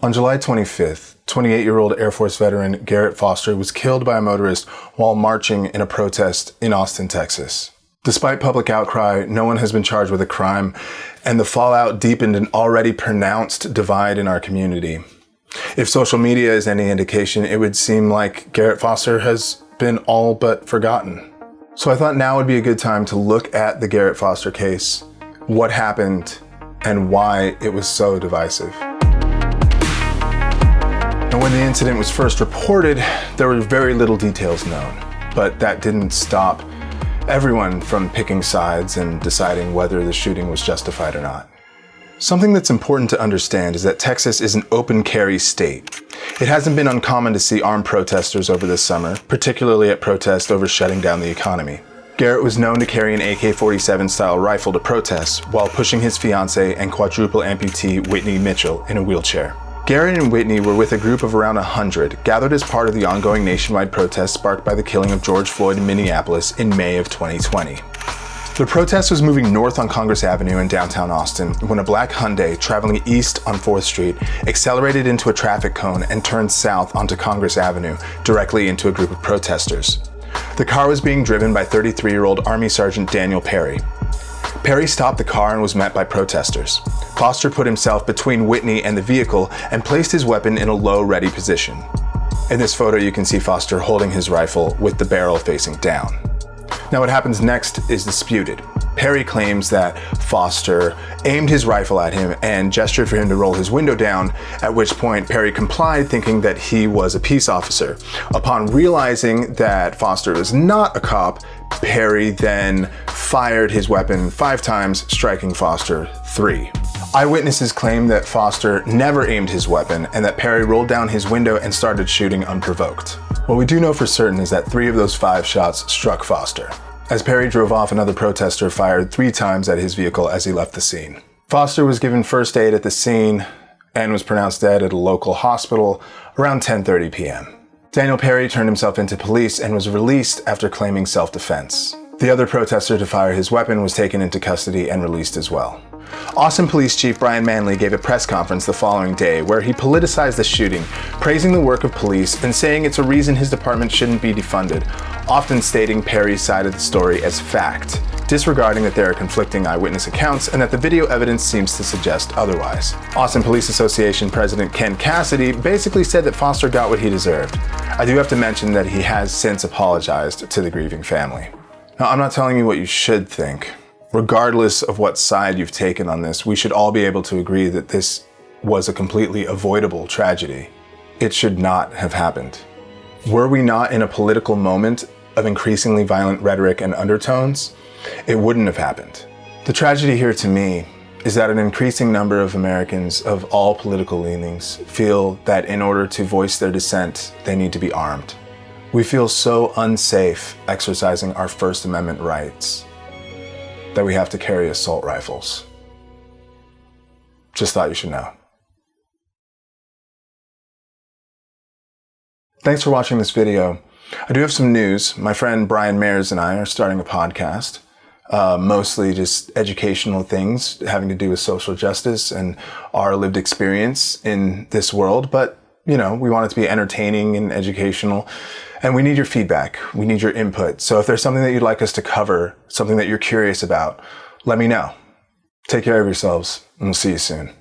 On July 25th, 28-year-old Air Force veteran Garret Foster was killed by a motorist while marching in a protest in Austin, Texas. Despite public outcry, no one has been charged with a crime, and the fallout deepened an already pronounced divide in our community. If social media is any indication, it would seem like Garret Foster has been all but forgotten. So I thought now would be a good time to look at the Garret Foster case, what happened, and why it was so divisive. And when the incident was first reported, there were very little details known, but that didn't stop everyone from picking sides and deciding whether the shooting was justified or not. Something that's important to understand is that Texas is an open carry state. It hasn't been uncommon to see armed protesters over this summer, particularly at protests over shutting down the economy. Garret was known to carry an AK-47 style rifle to protests while pushing his fiancée and quadruple amputee Whitney Mitchell in a wheelchair. Garret and Whitney were with a group of around 100, gathered as part of the ongoing nationwide protest sparked by the killing of George Floyd in Minneapolis in May of 2020. The protest was moving north on Congress Avenue in downtown Austin when a black Hyundai traveling east on 4th Street accelerated into a traffic cone and turned south onto Congress Avenue, directly into a group of protesters. The car was being driven by 33-year-old Army Sergeant Daniel Perry. Perry stopped the car and was met by protesters. Foster put himself between Whitney and the vehicle and placed his weapon in a low, ready position. In this photo, you can see Foster holding his rifle with the barrel facing down. Now, what happens next is disputed. Perry claims that Foster aimed his rifle at him and gestured for him to roll his window down, at which point Perry complied, thinking that he was a peace officer. Upon realizing that Foster was not a cop, Perry then fired his weapon 5 times, striking Foster 3. Eyewitnesses claim that Foster never aimed his weapon and that Perry rolled down his window and started shooting unprovoked. What we do know for certain is that 3 of those 5 shots struck Foster. As Perry drove off, another protester fired 3 times at his vehicle as he left the scene. Foster was given first aid at the scene and was pronounced dead at a local hospital around 10:30 p.m. Daniel Perry turned himself into police and was released after claiming self-defense. The other protester to fire his weapon was taken into custody and released as well. Austin Police Chief Brian Manley gave a press conference the following day where he politicized the shooting, praising the work of police and saying it's a reason his department shouldn't be defunded, often stating Perry's side of the story as fact, disregarding that there are conflicting eyewitness accounts and that the video evidence seems to suggest otherwise. Austin Police Association President Ken Cassidy basically said that Foster got what he deserved. I do have to mention that he has since apologized to the grieving family. Now, I'm not telling you what you should think. Regardless of what side you've taken on this, we should all be able to agree that this was a completely avoidable tragedy. It should not have happened. Were we not in a political moment of increasingly violent rhetoric and undertones, it wouldn't have happened. The tragedy here to me is that an increasing number of Americans of all political leanings feel that in order to voice their dissent, they need to be armed. We feel so unsafe exercising our First Amendment rights that we have to carry assault rifles. Just thought you should know. Thanks for watching this video. I do have some news. My friend Brian Mayers and I are starting a podcast, mostly just educational things having to do with social justice and our lived experience in this world. But, you know, we want it to be entertaining and educational. And we need your feedback. We need your input. So if there's something that you'd like us to cover, something that you're curious about, let me know. Take care of yourselves, and we'll see you soon.